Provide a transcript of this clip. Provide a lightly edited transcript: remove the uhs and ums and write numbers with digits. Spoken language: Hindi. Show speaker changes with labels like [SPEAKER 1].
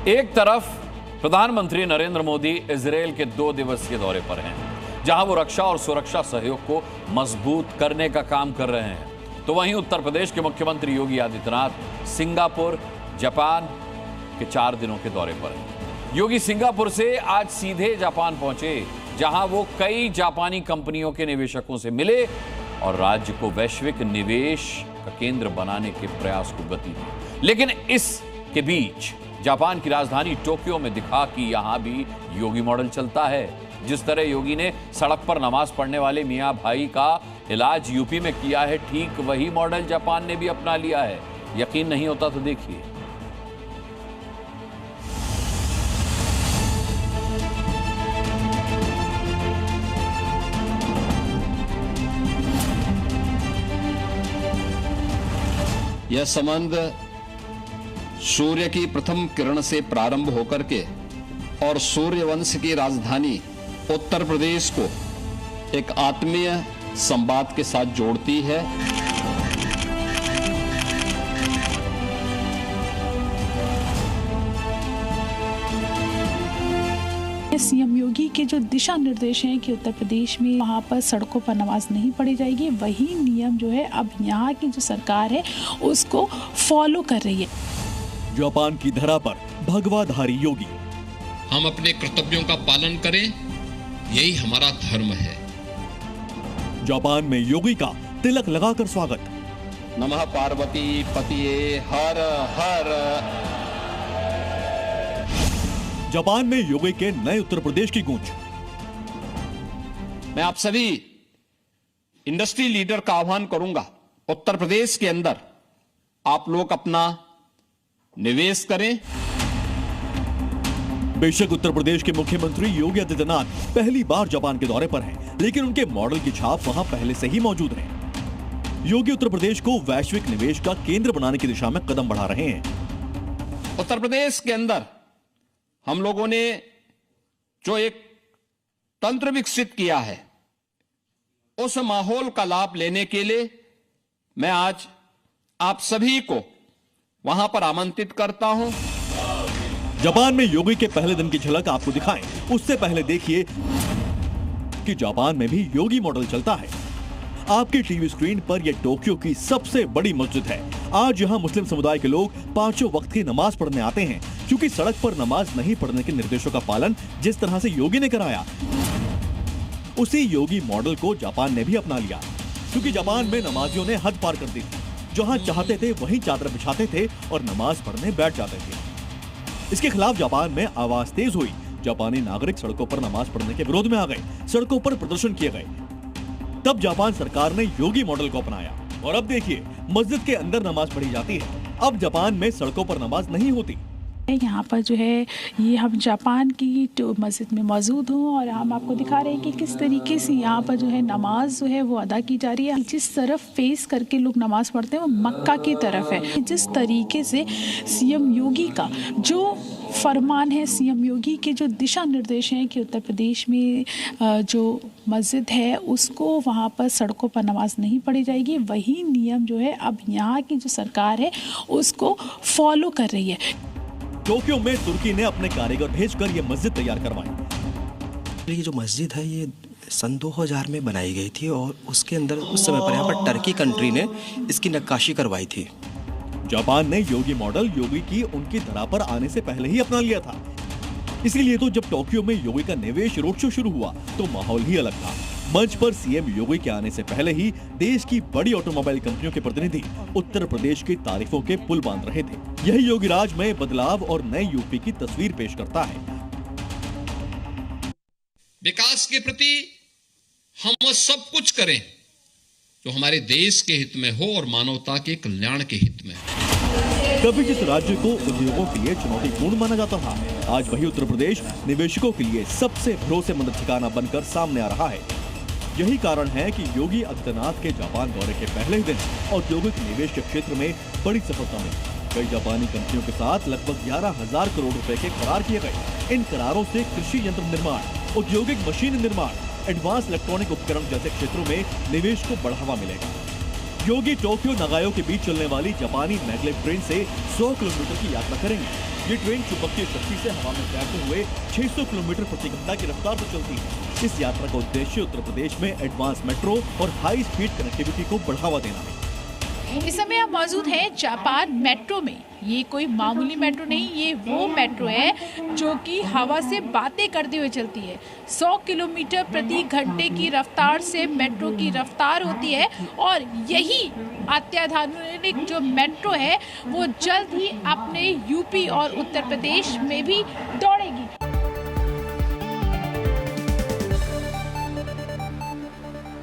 [SPEAKER 1] एक तरफ प्रधानमंत्री नरेंद्र मोदी इजरायल के 2 दिवसीय दौरे पर हैं, जहां वो रक्षा और सुरक्षा सहयोग को मजबूत करने का काम कर रहे हैं, तो वहीं उत्तर प्रदेश के मुख्यमंत्री योगी आदित्यनाथ सिंगापुर, जापान के 4 दिनों के दौरे पर हैं। योगी सिंगापुर से आज सीधे जापान पहुंचे, जहां वो कई जापानी कंपनियों के निवेशकों से मिले और राज्य को वैश्विक निवेश का केंद्र बनाने के प्रयास को गति दी। लेकिन इसके बीच जापान की राजधानी टोक्यो में दिखा कि यहां भी योगी मॉडल चलता है। जिस तरह योगी ने सड़क पर नमाज पढ़ने वाले मियां भाई का इलाज यूपी में किया है, ठीक वही मॉडल जापान ने भी अपना लिया है। यकीन नहीं होता तो देखिए।
[SPEAKER 2] यह संबंध सूर्य की प्रथम किरण से प्रारंभ होकर के और सूर्यवंश की राजधानी उत्तर प्रदेश को एक आत्मीय संवाद के साथ जोड़ती है।
[SPEAKER 3] सीएम योगी के जो दिशा निर्देश हैं कि उत्तर प्रदेश में वहाँ पर सड़कों पर नमाज नहीं पढ़ी जाएगी, वही नियम जो है अब यहाँ की जो सरकार है उसको फॉलो कर रही है।
[SPEAKER 4] जापान की धरा पर भगवाधारी योगी।
[SPEAKER 2] हम अपने कर्तव्यों का पालन करें, यही हमारा धर्म है।
[SPEAKER 4] जापान में योगी का तिलक लगाकर स्वागत।
[SPEAKER 2] नमः पार्वती पतिये हर हर।
[SPEAKER 4] जापान में योगी के नए उत्तर प्रदेश की गूंज।
[SPEAKER 2] मैं आप सभी इंडस्ट्री लीडर का आह्वान करूंगा, उत्तर प्रदेश के अंदर आप लोग अपना निवेश करें।
[SPEAKER 4] बेशक उत्तर प्रदेश के मुख्यमंत्री योगी आदित्यनाथ पहली बार जापान के दौरे पर हैं, लेकिन उनके मॉडल की छाप वहां पहले से ही मौजूद है। योगी उत्तर प्रदेश को वैश्विक निवेश का केंद्र बनाने की दिशा में कदम बढ़ा रहे हैं।
[SPEAKER 2] उत्तर प्रदेश के अंदर हम लोगों ने जो एक तंत्र विकसित किया है, उस माहौल का लाभ लेने के लिए मैं आज आप सभी को वहां पर आमंत्रित करता हूं।
[SPEAKER 4] जापान में योगी के पहले दिन की झलक आपको दिखाएं, उससे पहले देखिए कि जापान में भी योगी मॉडल चलता है। आपकी टीवी स्क्रीन पर यह टोक्यो की सबसे बड़ी मस्जिद है। आज यहां मुस्लिम समुदाय के लोग 5 वक्त की नमाज पढ़ने आते हैं, क्योंकि सड़क पर नमाज नहीं पढ़ने के निर्देशों का पालन जिस तरह से योगी ने कराया, उसी योगी मॉडल को जापान ने भी अपना लिया। क्योंकि जापान में नमाजियों ने हद पार कर दी थी, जहां चाहते थे वहीं चादर बिछाते थे और नमाज पढ़ने बैठ जाते थे। इसके खिलाफ जापान में आवाज तेज हुई। जापानी नागरिक सड़कों पर नमाज पढ़ने के विरोध में आ गए, सड़कों पर प्रदर्शन किए गए। तब जापान सरकार ने योगी मॉडल को अपनाया और अब देखिए मस्जिद के अंदर नमाज पढ़ी जाती है। अब जापान में सड़कों पर नमाज नहीं होती।
[SPEAKER 3] यहाँ पर जो है ये हम जापान की मस्जिद में मौजूद हूँ और हम आपको दिखा रहे हैं कि किस तरीके से यहाँ पर जो है नमाज जो है वो अदा की जा रही है। जिस तरफ फेस करके लोग नमाज पढ़ते हैं वो मक्का की तरफ है। जिस तरीके से सीएम योगी का जो फरमान है, सीएम योगी के जो दिशा निर्देश हैं कि उत्तर प्रदेश में जो मस्जिद है उसको वहाँ पर सड़कों पर नमाज नहीं पढ़ी जाएगी, वही नियम जो है अब यहाँ की जो सरकार है उसको फॉलो कर रही है।
[SPEAKER 4] टोक्यो में तुर्की ने अपने कारीगर भेजकर यह मस्जिद तैयार करवाई।
[SPEAKER 5] ये जो मस्जिद है ये सन 2000 में बनाई गई थी और उसके अंदर उस समय पर यहाँ पर टर्की कंट्री ने इसकी नक्काशी करवाई थी।
[SPEAKER 4] जापान ने योगी मॉडल योगी की उनकी धरा पर आने से पहले ही अपना लिया था। इसीलिए तो जब टोक्यो में योगी का निवेश रोड शो शुरू हुआ तो माहौल ही अलग था। मंच पर सीएम योगी के आने से पहले ही देश की बड़ी ऑटोमोबाइल कंपनियों के प्रतिनिधि उत्तर प्रदेश की तारीफों के पुल बांध रहे थे। यही योगी राज में बदलाव और नए यूपी की तस्वीर पेश करता है।
[SPEAKER 2] विकास के प्रति हम वो सब कुछ करें जो हमारे देश के हित में हो और मानवता के कल्याण के हित में।
[SPEAKER 4] कभी जिस राज्य को उद्योगों के लिए चुनौतीपूर्ण माना जाता था, आज वही उत्तर प्रदेश निवेशकों के लिए सबसे भरोसेमंद ठिकाना बनकर सामने आ रहा है। यही कारण है कि योगी आदित्यनाथ के जापान दौरे के पहले ही दिन औद्योगिक निवेश के क्षेत्र में बड़ी सफलता मिली। कई जापानी कंपनियों के साथ लगभग 11,000 करोड़ रुपए के करार किए गए। इन करारों से कृषि यंत्र निर्माण, औद्योगिक मशीन निर्माण, एडवांस इलेक्ट्रॉनिक उपकरण जैसे क्षेत्रों में निवेश को बढ़ावा मिलेगा। योगी टोक्यो नगायो के बीच चलने वाली जापानी मैग्लेव ट्रेन से 100 किलोमीटर की यात्रा करेंगे। ये ट्रेन चुंबकीय शक्ति से हवा में तैरते हुए 600 किलोमीटर प्रति घंटा की रफ्तार से चलती है। इस यात्रा का उद्देश्य उत्तर प्रदेश में एडवांस मेट्रो और हाई स्पीड कनेक्टिविटी को बढ़ावा देना है।
[SPEAKER 3] इस समय हम मौजूद हैं जापान मेट्रो में। ये कोई मामूली मेट्रो नहीं, ये वो मेट्रो है जो कि हवा से बातें करते हुए चलती है। 100 किलोमीटर प्रति घंटे की रफ्तार से मेट्रो की रफ्तार होती है और यही अत्याधुनिक जो मेट्रो है वो जल्द ही अपने यूपी और उत्तर प्रदेश में भी दौड़ेगी।